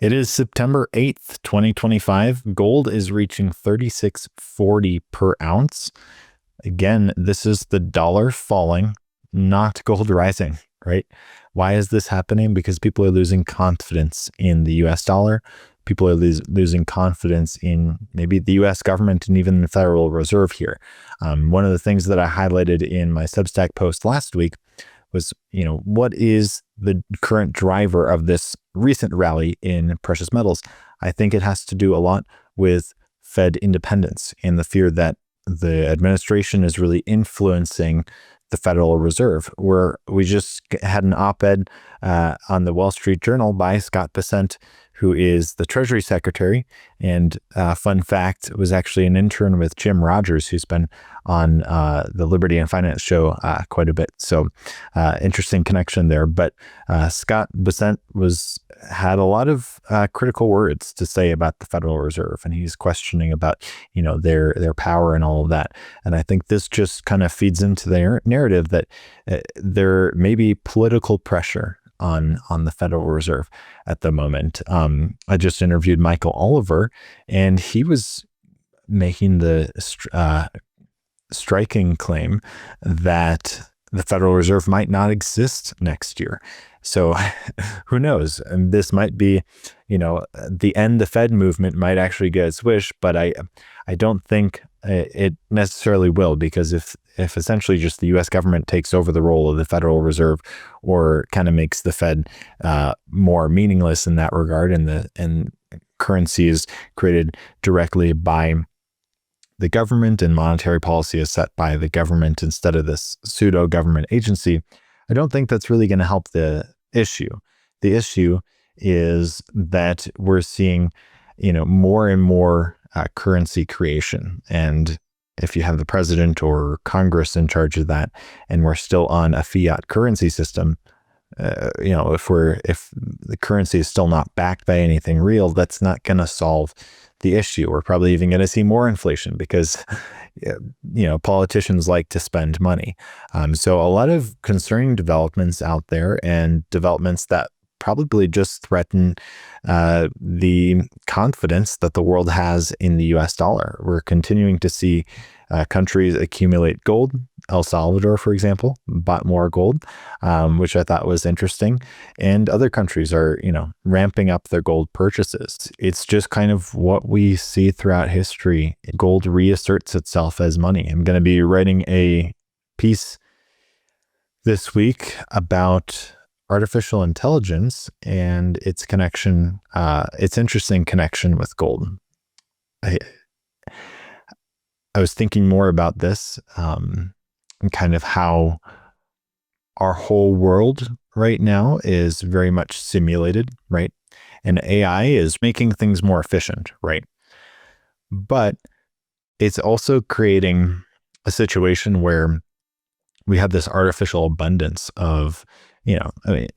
It is September 8th, 2025. Gold is reaching 36.40 per ounce. Again, this is the dollar falling, not gold rising, right? Why is this happening? Because people are losing confidence in the US dollar. People are losing confidence in maybe the US government and even the Federal Reserve here. One of the things that I highlighted in my Substack post last week was, what is the current driver of this recent rally in precious metals? I think it has to do a lot with Fed independence and the fear that the administration is really influencing the Federal Reserve, where we just had an op-ed on the Wall Street Journal by Scott Bessent, who is the Treasury Secretary. And fun fact, was actually an intern with Jim Rogers, who's been on the Liberty and Finance show quite a bit. So interesting connection there. But Scott Bessent had a lot of critical words to say about the Federal Reserve, and he's questioning about their power and all of that. And I think this just kind of feeds into their narrative that there may be political pressure on the Federal Reserve at the moment. I just interviewed Michael Oliver, and he was making the striking claim that the Federal Reserve might not exist next year. So who knows? And this might be, the end the Fed movement might actually get its wish, but I don't think it necessarily will, because if essentially just the U.S. government takes over the role of the Federal Reserve, or kind of makes the Fed more meaningless in that regard, and currency is created directly by the government and monetary policy is set by the government instead of this pseudo government agency, I don't think that's really going to help the issue. The issue is that we're seeing, more and more currency creation. And if you have the president or Congress in charge of that, and we're still on a fiat currency system, if the currency is still not backed by anything real, that's not going to solve the issue. We're probably even going to see more inflation because, politicians like to spend money. So a lot of concerning developments out there, and developments that probably just threaten the confidence that the world has in the US dollar. We're continuing to see countries accumulate gold. El Salvador, for example, bought more gold, which I thought was interesting. And other countries are, ramping up their gold purchases. It's just kind of what we see throughout history. Gold reasserts itself as money. I'm going to be writing a piece this week about artificial intelligence and its connection, its interesting connection with gold. I was thinking more about this, and kind of how our whole world right now is very much simulated, right? And AI is making things more efficient, right? But it's also creating a situation where we have this artificial abundance of,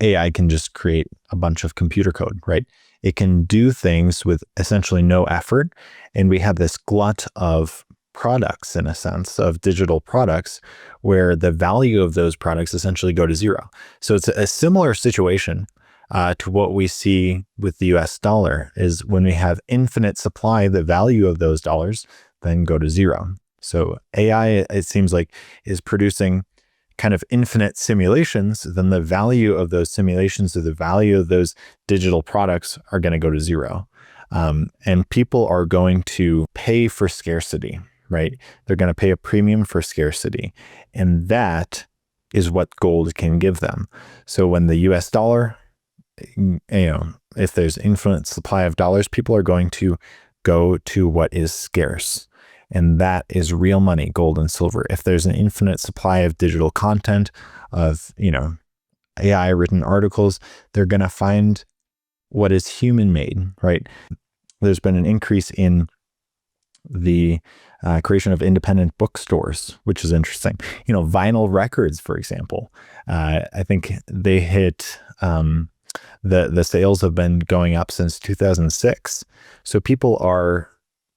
AI can just create a bunch of computer code, right? It can do things with essentially no effort. And we have this glut of products, in a sense, of digital products, where the value of those products essentially go to zero. So it's a similar situation to what we see with the US dollar, is when we have infinite supply, the value of those dollars then go to zero. So AI, it seems like, is producing kind of infinite simulations, then the value of those simulations, or the value of those digital products, are going to go to zero. And people are going to pay for scarcity, right? They're going to pay a premium for scarcity. And that is what gold can give them. So when the US dollar, if there's infinite supply of dollars, people are going to go to what is scarce. And that is real money, gold and silver. If there's an infinite supply of digital content, of, AI written articles, they're going to find what is human made, right? There's been an increase in the creation of independent bookstores, which is interesting. Vinyl records, for example, I think they hit, the sales have been going up since 2006. So people are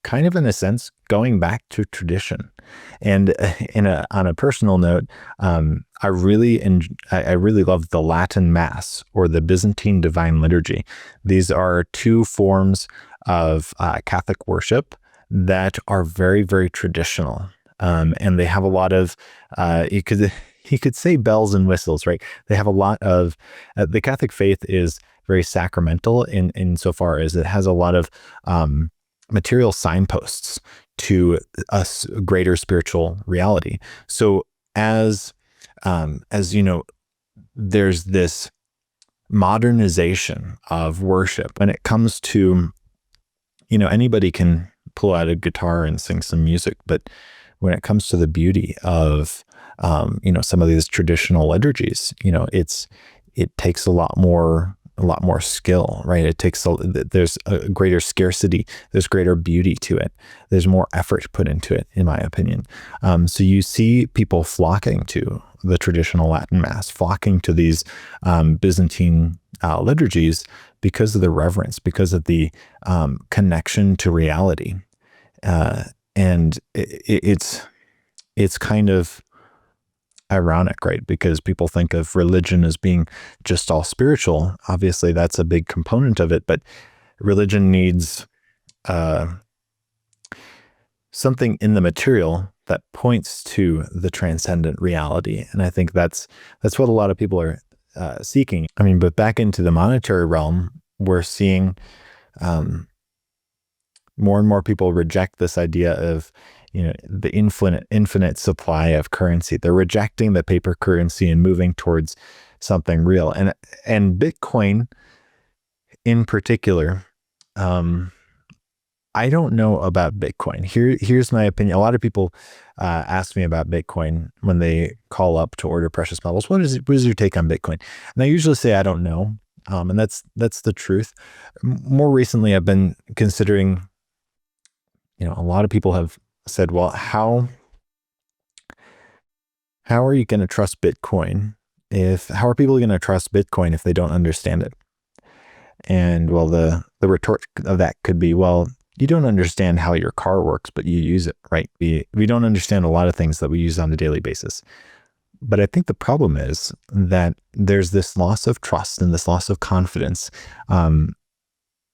kind of in a sense going back to tradition. And on a personal note, I really love the Latin Mass or the Byzantine Divine Liturgy. These are two forms of Catholic worship that are very, very traditional, and they have a lot of you could say bells and whistles, right? They have a lot of the Catholic faith is very sacramental in so far as it has a lot of material signposts to a greater spiritual reality. So as you know, there's this modernization of worship when it comes to, you know, anybody can pull out a guitar and sing some music, but when it comes to the beauty of you know, some of these traditional liturgies, you know, it takes a lot more skill, right? It takes there's a greater scarcity, there's greater beauty to it, there's more effort put into it, in my opinion. So you see people flocking to the traditional Latin Mass, flocking to these Byzantine liturgies because of the reverence, because of the connection to reality, and it's kind of ironic, right? Because people think of religion as being just all spiritual. Obviously, that's a big component of it, but religion needs something in the material that points to the transcendent reality. And I think that's what a lot of people are seeking. I mean, but back into the monetary realm, we're seeing more and more people reject this idea of, you know, the infinite supply of currency. They're rejecting the paper currency and moving towards something real. And Bitcoin in particular, I don't know about Bitcoin. Here's my opinion. A lot of people ask me about Bitcoin when they call up to order precious metals. What is your take on Bitcoin? And I usually say I don't know, and that's the truth. More recently, I've been considering. You know, a lot of people have said, well, how are you going to trust Bitcoin how are people going to trust Bitcoin if they don't understand it? And well, the retort of that could be, well, you don't understand how your car works, but you use it, right? We don't understand a lot of things that we use on a daily basis. But I think the problem is that there's this loss of trust and this loss of confidence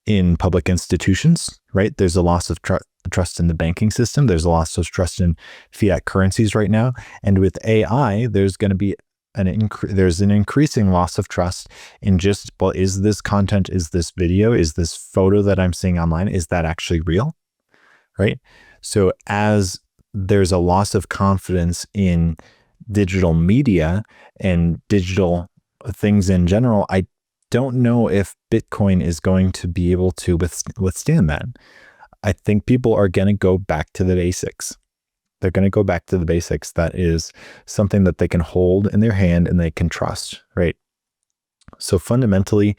in public institutions, right? There's a loss of trust in the banking system. There's a loss of trust in fiat currencies right now. And with AI, there's going to be an increasing loss of trust in just, well, is this content, is this video, is this photo that I'm seeing online, is that actually real, right? So as there's a loss of confidence in digital media and digital things in general, I don't know if Bitcoin is going to be able to withstand that. I think people are going to go back to the basics. They're going to go back to the basics. That is something that they can hold in their hand and they can trust, right? So fundamentally,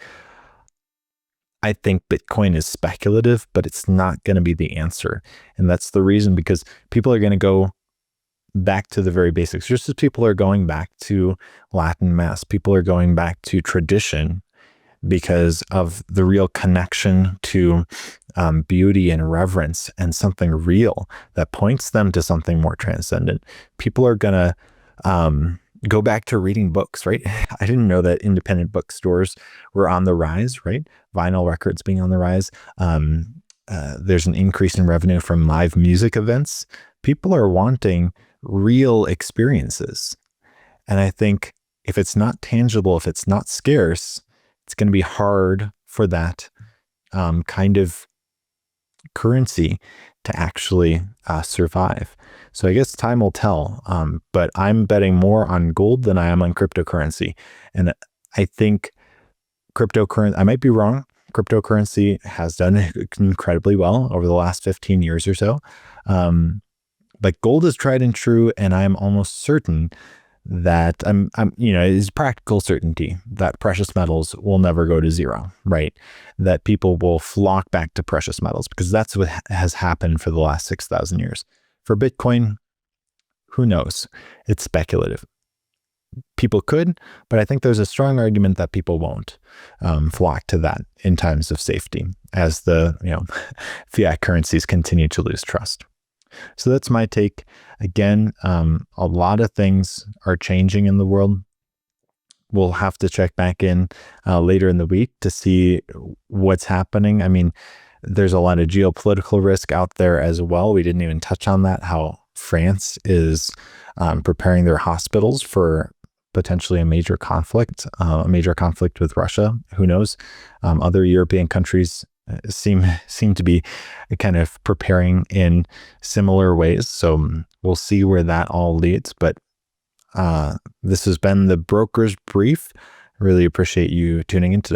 I think Bitcoin is speculative, but it's not going to be the answer. And that's the reason, because people are going to go back to the very basics. Just as people are going back to Latin Mass, people are going back to tradition because of the real connection to beauty and reverence and something real that points them to something more transcendent. People are going to go back to reading books, right? I didn't know that independent bookstores were on the rise, right? Vinyl records being on the rise. There's an increase in revenue from live music events. People are wanting real experiences. And I think if it's not tangible, if it's not scarce, it's going to be hard for that kind of currency to actually survive. So I guess time will tell, but I'm betting more on gold than I am on cryptocurrency. And I think cryptocurrency, I might be wrong, cryptocurrency has done incredibly well over the last 15 years or so. But gold is tried and true, and I'm almost certain that it's practical certainty that precious metals will never go to zero, right? That people will flock back to precious metals because that's what has happened for the last 6,000 years. For Bitcoin, who knows? It's speculative. people could, but I think there's a strong argument that people won't flock to that in times of safety as the fiat currencies continue to lose trust. So that's my take. Again, a lot of things are changing in the world. We'll have to check back in later in the week to see what's happening. I mean, there's a lot of geopolitical risk out there as well. We didn't even touch on that, how France is preparing their hospitals for potentially a major conflict with Russia. Who knows? Other European countries seem to be kind of preparing in similar ways. So we'll see where that all leads. But this has been the Broker's Brief. Really appreciate you tuning in today.